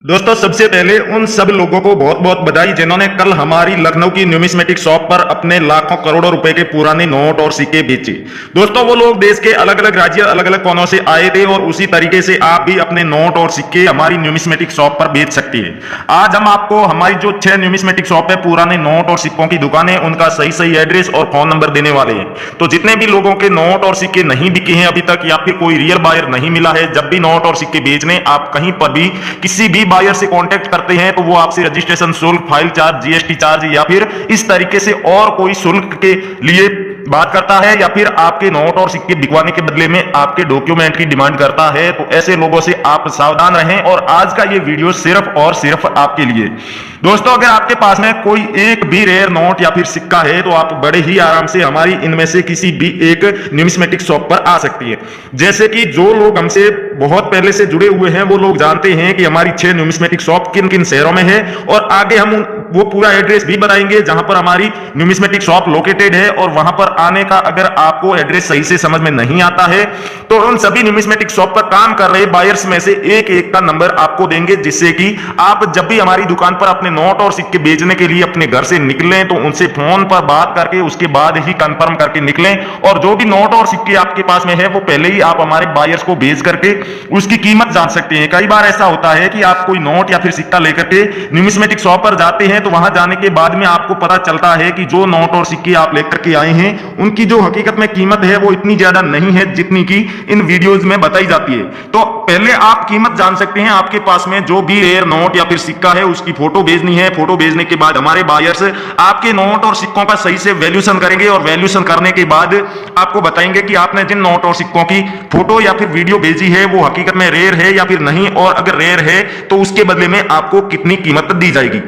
दोस्तों सबसे पहले उन सब लोगों को बहुत बहुत बधाई जिन्होंने कल हमारी लखनऊ की न्यूमिस्मेटिक शॉप पर अपने लाखों करोड़ों रुपए के पुराने नोट और सिक्के बेचे। दोस्तों वो लोग देश के अलग अलग राज्य अलग अलग कोनों से आए थे और उसी तरीके से आप भी अपने नोट और सिक्के हमारी न्यूमिस्मेटिक शॉप पर बेच सकते हैं। आज हम आपको हमारी जो 6 न्यूमिस्मेटिक शॉप है पुराने नोट और सिक्कों की दुकान है उनका सही सही एड्रेस और फोन नंबर देने वाले हैं। तो जितने भी लोगों के नोट और सिक्के नहीं बिके हैं अभी तक या फिर कोई रियल बायर नहीं मिला है, जब भी नोट और सिक्के बेचने आप कहीं पर भी किसी भी बायर से कांटेक्ट करते हैं तो वो आपसे रजिस्ट्रेशन शुल्क, फाइल चार्ज, जीएसटी चार्ज या फिर इस तरीके से और कोई शुल्क के लिए बात करता है या फिर आपके नोट और सिक्के बिकवाने के बदले में आपके डॉक्यूमेंट की डिमांड करता है। तो ऐसे लोगों से आप सावधान रहें और आज का ये वीडियो सिर्फ और सिर्फ आपके लिए। दोस्तों अगर आपके पास में कोई एक भी रेयर नोट या फिर सिक्का है तो आप बड़े ही आराम से हमारी इनमें से किसी भी एक न्यूमिस्मेटिक शॉप पर आ सकती है। जैसे कि जो लोग हमसे बहुत पहले से जुड़े हुए हैं वो लोग जानते हैं कि हमारी 6 न्यूमिस्मेटिक शॉप किन किन शहरों में है और आगे हम वो पूरा एड्रेस भी बताएंगे जहां पर हमारी न्यूमिस्मेटिक शॉप लोकेटेड है। और वहां पर आने का अगर आपको एड्रेस सही से समझ में नहीं आता है तो उन सभी न्यूमिस्मेटिक शॉप पर काम कर रहे बायर्स में से एक एक का नंबर आपको देंगे, जिससे कि आप जब भी हमारी दुकान पर अपने नोट और सिक्के बेचने के लिए अपने घर से निकलें तो उनसे फोन पर बात करके उसके बाद ही कंफर्म करके निकलें। और जो भी नोट और सिक्के आपके पास में है वो पहले ही आप हमारे बायर्स को भेज करके उसकी कीमत जान सकते हैं। कई बार ऐसा होता है कि आप कोई नोट या फिर सिक्का लेकर के न्यूमिस्मेटिक शॉप पर जाते हैं तो वहां जाने के बाद में आपको पता चलता है कि जो नोट और सिक्के आप लेकर के आए हैं उनकी जो हकीकत में कीमत है वो इतनी ज्यादा नहीं है जितनी की इन वीडियोस में बताई जाती है। तो पहले आप कीमत जान सकते हैं। आपके पास में जो भी रेयर नोट या फिर सिक्का है उसकी फोटो भेजनी है। फोटो भेजने के बाद हमारे बायर्स आपके नोट और सिक्कों का सही से वैल्यूएशन करेंगे और वैल्यूएशन करने के बाद आपको बताएंगे कि आपने जिन नोट और सिक्कों की फोटो या फिर वीडियो भेजी है वो हकीकत में रेयर है या फिर नहीं, और अगर रेयर है तो उसके बदले में आपको कितनी कीमत दी जाएगी।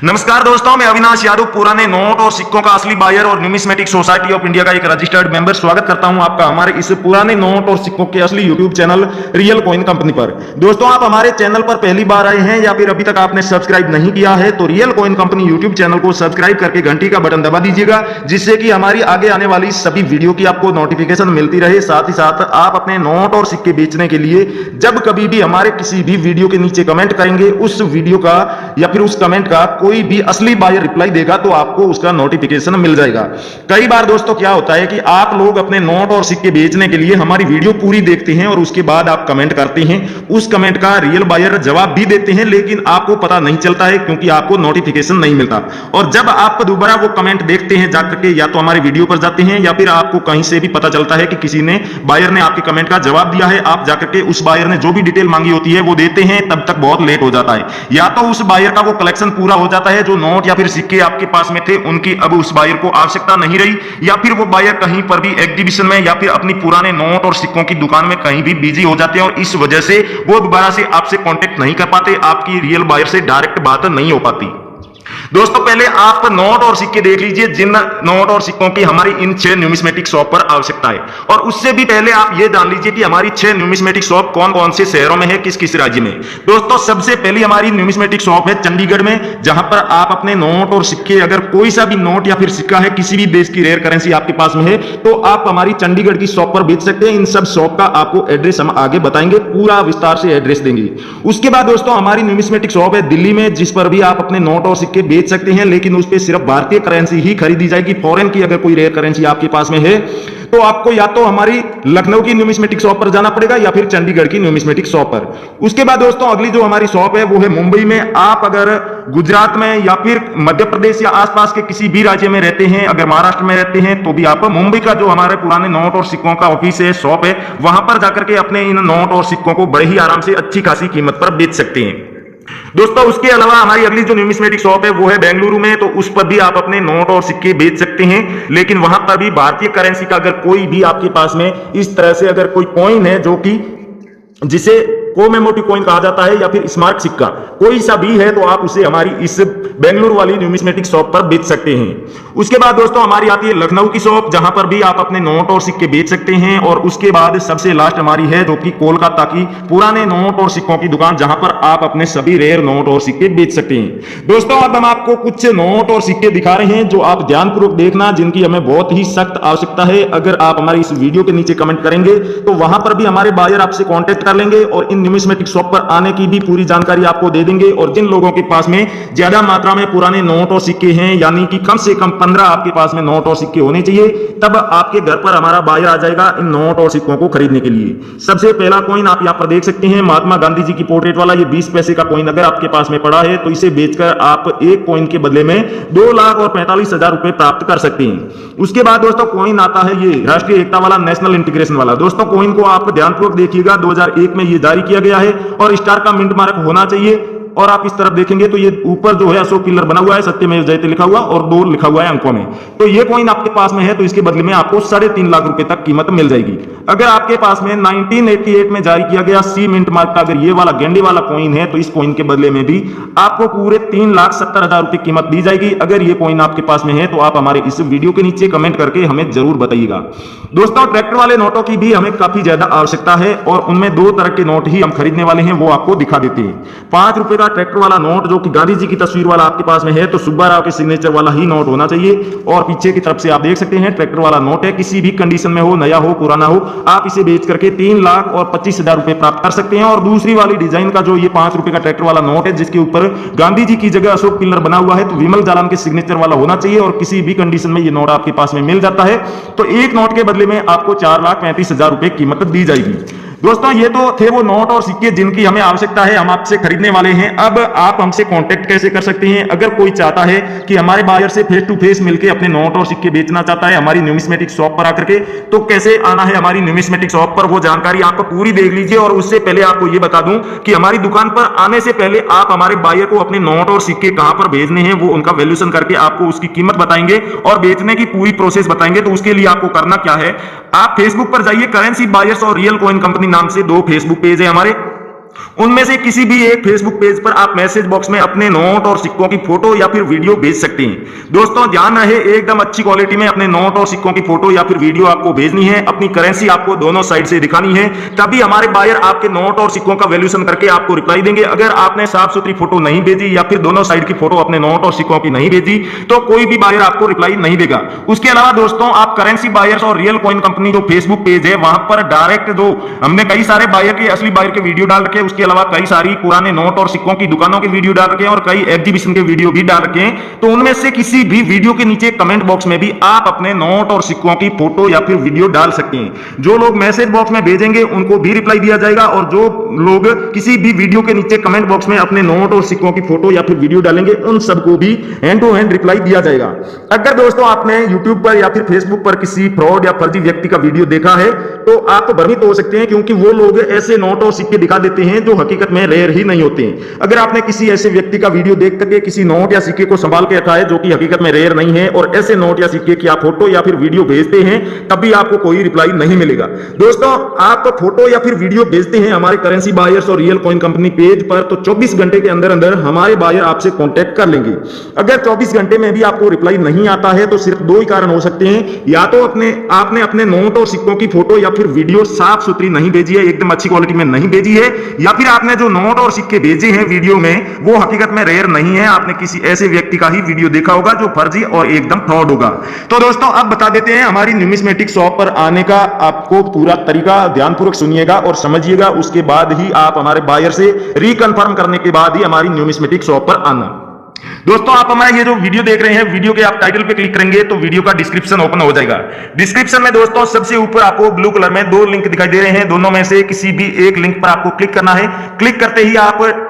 नमस्कार दोस्तों, मैं अविनाश यादव, पुराने नोट और सिक्कों का असली बायर और न्यूमिस्मेटिक सोसाइटी ऑफ इंडिया का एक रजिस्टर्ड मेंबर, स्वागत करता हूं आपका हमारे इस पुराने नोट और सिक्कों के असली YouTube channel real coin company पर। दोस्तों आप हमारे चैनल पर पहली बार आए हैं या फिर अभी तक आपने सब्सक्राइब नहीं किया है तो real coin company YouTube channel को सब्सक्राइब करके घंटी का बटन दबा दीजिएगा, जिससे कि हमारी आगे आने वाली सभी वीडियो की आपको नोटिफिकेशन मिलती रहे। साथ ही साथ आप अपने नोट और सिक्के बेचने के लिए जब कभी भी हमारे किसी भी वीडियो के नीचे कमेंट करेंगे उस वीडियो का या फिर उस कमेंट का कोई भी असली बायर रिप्लाई देगा तो आपको उसका नोटिफिकेशन मिल जाएगा। कई बार दोस्तों क्या होता है कि आप लोग अपने नोट और सिक्के बेचने के लिए हमारी वीडियो पूरी देखते हैं और उसके बाद आप कमेंट करते हैं, उस कमेंट का रियल बायर जवाब भी देते हैं लेकिन आपको पता नहीं चलता है क्योंकि आपको नोटिफिकेशन नहीं मिलता। और जब आप दोबारा वो कमेंट देखते हैं जाकर के या तो हमारे वीडियो पर जाते हैं या फिर आपको कहीं से भी पता चलता है कि किसी ने बायर ने आपके कमेंट का जवाब दिया है, आप जाकर के उस बायर ने जो भी डिटेल मांगी होती है वो देते हैं, तब तक बहुत लेट हो जाता है। या तो उस बायर का वो कलेक्शन पूरा हो जाता है, जो नोट या फिर सिक्के आपके पास में थे उनकी अब उस बायर को आवश्यकता नहीं रही, या फिर वो बायर कहीं पर भी एग्जीबिशन में या फिर अपनी पुराने नोट और सिक्कों की दुकान में कहीं भी बिजी हो जाते हैं और इस वजह से वो दोबारा से आपसे कांटेक्ट नहीं कर पाते, आपकी रियल बायर से डायरेक्ट बात नहीं हो पाती। दोस्तों पहले आप नोट और सिक्के देख लीजिए जिन नोट और सिक्कों की हमारी इन 6 न्यूमिस्मेटिक शॉप पर आवश्यकता है, और उससे भी पहले आप ये जान लीजिए कि हमारी 6 न्यूमिस्मेटिक शॉप कौन कौन से शहरों में है, किस किस राज्य में। दोस्तों सबसे पहली हमारी न्यूमिस्मेटिक शॉप है चंडीगढ़ में, जहां पर आप अपने नोट और सिक्के, अगर कोई सा भी नोट या फिर सिक्का है किसी भी देश की रेयर करेंसी आपके पास में है तो आप हमारी चंडीगढ़ की शॉप पर बेच सकते हैं। इन सब शॉप का आपको एड्रेस हम आगे बताएंगे, पूरा विस्तार से एड्रेस देंगे। उसके बाद दोस्तों हमारी न्यूमिस्मेटिक शॉप है दिल्ली में, जिस पर भी आप अपने नोट और सिक्के बेच सकते हैं, लेकिन उस पे सिर्फ भारतीय करेंसी ही खरीदी जाएगी। फॉरेन की अगर कोई रेयर करेंसी आपके पास में है तो आपको या तो हमारी लखनऊ की न्यूमिस्मेटिक शॉप पर जाना पड़ेगा या फिर चंडीगढ़ की न्यूमिस्मेटिक शॉप पर। उसके बाद दोस्तों अगली जो हमारी शॉप है वो है मुंबई में। आप अगर गुजरात में या फिर मध्य प्रदेश या आसपास के किसी भी राज्य में रहते हैं, अगर महाराष्ट्र में रहते हैं तो भी आप मुंबई का जो हमारे पुराने नोट और सिक्कों का ऑफिस है, शॉप है, वहां पर जाकर के अपने इन नोट और सिक्कों को बड़े ही आराम से अच्छी खासी कीमत पर बेच सकते हैं। दोस्तों उसके अलावा हमारी अगली जो न्यूमिस्मेटिक शॉप है वो है बेंगलुरु में, तो उस पर भी आप अपने नोट और सिक्के बेच सकते हैं, लेकिन वहां पर भी भारतीय करेंसी का अगर कोई भी आपके पास में इस तरह से अगर कोई कॉइन है जो कि जिसे कोमेमोटिव कॉइन कहा जाता है या फिर स्मारक सिक्का कोई सा भी है तो आप उसे हमारी इस बेंगलुरु वाली न्यूमिस्मेटिक शॉप पर बेच सकते हैं। उसके बाद दोस्तों हमारी आती है लखनऊ की शॉप, जहां पर भी आप अपने नोट और सिक्के बेच सकते हैं। और उसके बाद सबसे लास्ट हमारी है जो कि कोलकाता की पुराने नोट और सिक्कों की दुकान, जहां पर आप अपने सभी रेयर नोट और सिक्के बेच सकते हैं। दोस्तों अब हम आपको कुछ नोट और सिक्के दिखा रहे हैं जो आप ध्यानपूर्वक देखना, जिनकी हमें बहुत ही सख्त आवश्यकता है। अगर आप हमारी इस वीडियो के नीचे कमेंट करेंगे तो वहां पर भी हमारे बायर आपसे कॉन्टेक्ट कर लेंगे और इन न्यूमिस्मेटिक शॉप पर आने की भी पूरी जानकारी आपको दे देंगे। और जिन लोगों के पास में ज्यादा मात्रा में पुराने नोट और सिक्के हैं, यानी कि कम से कम 15 आपके पास में नोट और सिक्के होने चाहिए, तब आपके घर पर हमारा बायर आ जाएगा इन नोट और सिक्कों को खरीदने के लिए। सबसे पहला कॉइन आप यहाँ पर देख सकते हैं, महात्मा गांधी जी की पोर्ट्रेट वाला ये 20 पैसे का कॉइन अगर आपके पास में पड़ा है तो इसे बेचकर आप एक कॉइन के बदले में 2,45,000 रुपए प्राप्त कर सकते हैं। उसके बाद दोस्तों कॉइन आता है ये राष्ट्रीय एकता वाला, नेशनल इंटीग्रेशन वाला। दोस्तों कॉइन को आप ध्यानपूर्वक देखिएगा, 2001 में ये जारी किया गया है और स्टार का मिंट मार्क होना चाहिए। और आप इस तरफ देखेंगे तो ये ऊपर जो है अशोक पिलर बना हुआ है, सत्यमेव जयते लिखा हुआ और 2 लिखा हुआ है अंकों में। तो ये कॉइन आपके पास में है तो इसके बदले में आपको 3.5 लाख रुपए तक कीमत मिल जाएगी। अगर आपके पास में 1988 में जारी किया गया सी मिंट मार्क का अगर ये वाला गेंडे वाला कॉइन है तो इस कॉइन के बदले में भी आपको पूरे 3,70,000 रुपए कीमत दी जाएगी। अगर ये कॉइन आपके पास में है तो आप हमारे इस वीडियो के नीचे कमेंट करके हमें जरूर बताइएगा। दोस्तों ट्रैक्टर वाले नोटों की भी हमें काफी ज्यादा आवश्यकता है और उनमें 2 तरह के नोट ही हम खरीदने वाले हैं, वो आपको दिखा देते हैं। 5 रुपए का ट्रैक्टर वाला नोट जो कि गांधी जी की तस्वीर वाला आपके पास में है तो सुब्बा राव के सिग्नेचर वाला ही नोट होना चाहिए। और पीछे की तरफ से आप देख सकते हैं ट्रैक्टर वाला नोट है, किसी भी कंडीशन में हो, नया हो पुराना हो, आप इसे बेच करके 3,25,000 रुपए प्राप्त कर सकते हैं। और दूसरी वाली डिजाइन का जो ये 5 रुपए का ट्रैक्टर वाला नोट है जिसके ऊपर गांधी जी की जगह अशोक पिलर बना हुआ है तो विमल जालान के सिग्नेचर वाला होना चाहिए और किसी भी कंडीशन में ये नोट आपके पास में मिल जाता है तो एक नोट के बदले में आपको 4,35,000 रुपए कीमत दी जाएगी। दोस्तों ये तो थे वो नोट और सिक्के जिनकी हमें आवश्यकता है, हम आपसे खरीदने वाले हैं। अब आप हमसे कांटेक्ट कैसे कर सकते हैं? अगर कोई चाहता है कि हमारे बायर से फेस टू फेस मिलकर अपने नोट और सिक्के बेचना चाहता है हमारी न्यूमिस्मेटिक शॉप पर आकर के, तो कैसे आना है हमारी न्यूमिस्मेटिक शॉप पर वो जानकारी आप पूरी देख लीजिए। और उससे पहले आपको ये बता दूं कि हमारी दुकान पर आने से पहले आप हमारे बायर को अपने नोट और सिक्के कहां पर भेजने हैं वो उनका वैल्यूएशन करके आपको उसकी कीमत बताएंगे और बेचने की पूरी प्रोसेस बताएंगे। तो उसके लिए आपको करना क्या है, आप फेसबुक पर जाइए, करेंसी बायर्स और रियल कॉइन कंपनी नाम से 2 फेसबुक पेज है हमारे, उनमें से किसी भी एक फेसबुक पेज पर आप मैसेज बॉक्स में अपने नोट और सिक्कों की फोटो या फिर वीडियो भेज सकते हैं। दोस्तों ध्यान रहे एकदम अच्छी क्वालिटी में अपने नोट और सिक्कों की फोटो या फिर वीडियो आपको भेजनी है, अपनी करेंसी आपको दोनों साइड से दिखानी है, तभी हमारे बायर आपके नोट और सिक्कों का वैल्यूएशन करके आपको रिप्लाई देंगे। अगर आपने साफ सुथरी फोटो नहीं भेजी या फिर दोनों साइड की फोटो अपने नोट और सिक्कों की नहीं भेजी तो कोई भी बायर आपको रिप्लाई नहीं देगा। उसके अलावा दोस्तों आप करेंसी बायर्स और रियल कॉइन कंपनी जो फेसबुक पेज है वहां पर डायरेक्ट जो हमने कई सारे बायर के असली बायर के वीडियो डाल रखे, उसके अलावा कई सारी पुराने नोट और सिक्कों की दुकानों के वीडियो डाल रखे हैं और कई एग्जीबिशन के वीडियो भी डाल रखे हैं। तो उनमें से किसी भी वीडियो के नीचे कमेंट बॉक्स में भी आप अपने नोट और सिक्कों की फोटो या फिर वीडियो डाल सकते हैं। जो लोग मैसेज बॉक्स में भेजेंगे उनको भी रिप्लाई दिया जाएगा और जो लोग किसी भी वीडियो के नीचे कमेंट बॉक्स में अपने नोट और सिक्कों की फोटो या फिर वीडियो डालेंगे उन सबको भी हैंड टू हैंड रिप्लाई दिया जाएगा। अगर दोस्तों आपने यूट्यूब पर या फिर फेसबुक पर किसी फ्रॉड या फर्जी व्यक्ति का वीडियो देखा है तो आप तो भ्रमित हो सकते हैं, क्योंकि वो लोग ऐसे नोट और सिक्के दिखा देते हैं जो हकीकत में रेयर ही नहीं होते हैं। अगर आपने किसी ऐसे व्यक्ति का वीडियो देख करके किसी नोट या सिक्के को संभाल के रखा है जो कि हकीकत में रेयर नहीं है और ऐसे नोट या सिक्के की आप फोटो या फिर वीडियो भेजते हैं तब भी आपको कोई रिप्लाई नहीं मिलेगा। दोस्तों आप तो फोटो या फिर वीडियो भेजते हैं हमारे करेंसी बायर्स और रियल कॉइन कंपनी पेज पर तो 24 घंटे के अंदर अंदर हमारे बायर आपसे कांटेक्ट कर लेंगे। अगर 24 घंटे में भी आपको रिप्लाई नहीं आता है तो सिर्फ 2 ही कारण हो सकते हैं, या तो आपने अपने नोट और सिक्कों की फोटो या फिर वीडियो साफ सुथरी नहीं भेजी है, एकदम अच्छी क्वालिटी में नहीं भेजी है, या फिर आपने जो नोट और सिक्के भेजे हैं वीडियो में वो हकीकत में रेयर नहीं है, आपने किसी ऐसे व्यक्ति का ही वीडियो देखा होगा जो फर्जी और एकदम फ्रॉड होगा। तो दोस्तों अब बता देते हैं हमारी न्यूमिस्मेटिक शॉप पर आने का आपको पूरा तरीका, ध्यानपूर्वक सुनिएगा और समझिएगा, उसके बाद ही आप हमारे बायर से रिकंफर्म करने के बाद ही हमारी न्यूमिस्मेटिक शॉप पर आना। दोस्तों आप हमारा ये जो वीडियो देख रहे हैं, वीडियो के आप टाइटल पे क्लिक करेंगे तो वीडियो का डिस्क्रिप्शन ओपन हो जाएगा। डिस्क्रिप्शन में दोस्तों सबसे ऊपर आपको ब्लू कलर में 2 लिंक दिखाई दे रहे हैं, दोनों में से किसी भी एक लिंक पर आपको क्लिक करना है। क्लिक करते ही आप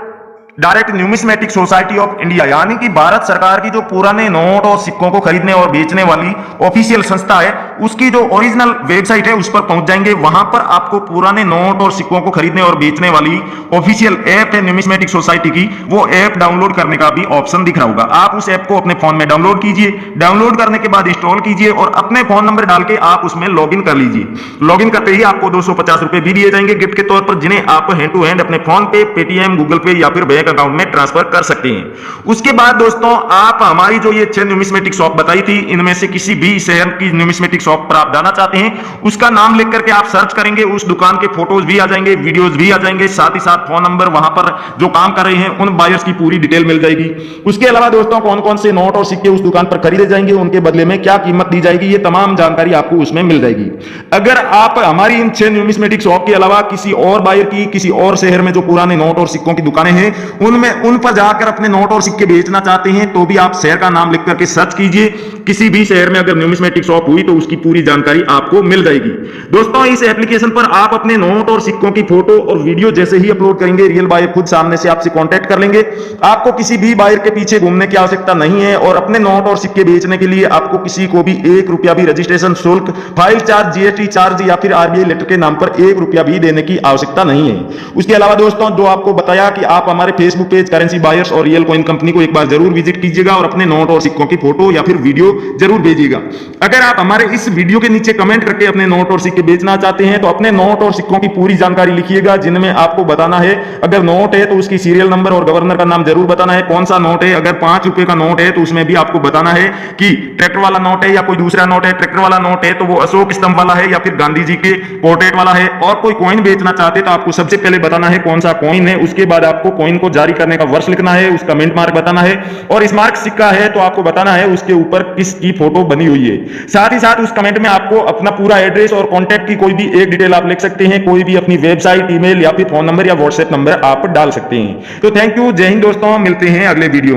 direct numismatic society of India यानी कि भारत सरकार की जो पुराने नोट और सिक्कों को खरीदने और बेचने वाली ऑफिशियल संस्था है उसकी जो ओरिजिनल वेबसाइट है उस पर पहुंच जाएंगे। वहां पर आपको पुराने नोट और सिक्कों को खरीदने और बेचने वाली ऑफिशियल ऐप है न्यूमिस्मेटिक सोसाइटी की, वो ऐप डाउनलोड करने का भी ऑप्शन दिख रहा होगा। आप उस ऐप को अपने फोन में डाउनलोड कीजिए, डाउनलोड करने के बाद इंस्टॉल कीजिए और अपने फोन नंबर डाल के आप उसमें लॉग इन कर लीजिए। लॉग इन करते ही आपको 250 रुपए भी दिए जाएंगे गिफ्ट के तौर पर, जिन्हें आप हैंड टू हैंड अपने फोन पे, पेटीएम, गूगल पे या फिर बैंक बैंक अकाउंट में ट्रांसफर कर सकते हैं। उसके बाद दोस्तों आप हमारी जो ये 6 न्यूमिस्मेटिक शॉप बताई थी, इनमें से किसी भी शहर की न्यूमिस्मेटिक शॉप पर आप जाना चाहते हैं, उसका नाम लिख करके आप सर्च करेंगे, उस दुकान के फोटोज भी आ जाएंगे, वीडियोज भी आ जाएंगे, साथ ही साथ फोन नंबर, वहां पर जो काम कर रहे हैं उन बायर्स की पूरी डिटेल मिल जाएगी। उसके अलावा दोस्तों कौन कौन से नोट और सिक्के उस दुकान पर खरीदे जाएंगे, उनके बदले में क्या कीमत दी जाएगी, ये तमाम जानकारी आपको उसमें मिल जाएगी। अगर आप हमारी इन 6 न्यूमिस्मेटिक शॉप के अलावा किसी और बायर की किसी और शहर में जो पुराने नोट और सिक्कों की दुकानें हैं उन पर जाकर अपने नोट और सिक्के बेचना चाहते हैं, तो भी आप शहर का नाम लिख करके सर्च कीजिए। किसी भी शहर में अगर न्यूमिस्मेटिक शॉप हुई तो उसकी पूरी जानकारी आपको मिल जाएगी। दोस्तों इस एप्लीकेशन पर आप अपने नोट और सिक्कों की फोटो और वीडियो जैसे ही अपलोड करेंगे, रियल बायर खुद सामने से आपसे कांटेक्ट कर लेंगे। आपको किसी भी बायर के पीछे घूमने की आवश्यकता नहीं है और अपने नोट और सिक्के बेचने के लिए आपको किसी को भी 1 रुपया भी रजिस्ट्रेशन शुल्क, फाइल चार्ज, जीएसटी चार्ज या फिर आरबीआई लेटर के नाम पर 1 रुपया भी देने की आवश्यकता नहीं है। उसके अलावा दोस्तों जो आपको बताया कि आप हमारे फेसबुक पेज करेंसी बायर्स और रियल कॉइन कंपनी को एक बार जरूर विजिट कीजिएगा और अपने नोट और सिक्कों की फोटो या फिर वीडियो जरूर भेजिएगा। अगर आप हमारे इस वीडियो के नीचे कमेंट करके अपने नोट और सिक्के बेचना चाहते हैं तो अपने नोट और सिक्कों की पूरी जानकारी लिखिएगा, जिनमें आपको बताना है अगर नोट है तो उसकी सीरियल नंबर और गवर्नर का नाम जरूर बताना है, कौन सा नोट है। अगर 5 रुपए का नोट है तो उसमें भी आपको बताना है कि ट्रैक्टर वाला नोट है या कोई दूसरा नोट है। ट्रैक्टर वाला नोट है तो वो अशोक स्तंभ वाला है या फिर गांधी जी के पोर्ट्रेट वाला है। और कोई कॉइन बेचना चाहते तो आपको सबसे पहले बताना है कौन सा कॉइन है, उसके बाद आपको कॉइन को जारी करने का वर्ष लिखना है, उसका मिंट मार्क बताना है, और स्मारक सिक्का है तो आपको बताना है उसके ऊपर किसकी फोटो बनी हुई है। साथ ही साथ उस कमेंट में आपको अपना पूरा एड्रेस और कॉन्टैक्ट की कोई भी एक डिटेल आप लिख सकते हैं, कोई भी अपनी वेबसाइट, ईमेल या फिर फोन नंबर या व्हाट्सएप नंबर आप डाल सकते हैं। तो थैंक यू, जय हिंद दोस्तों, मिलते हैं अगले वीडियो में।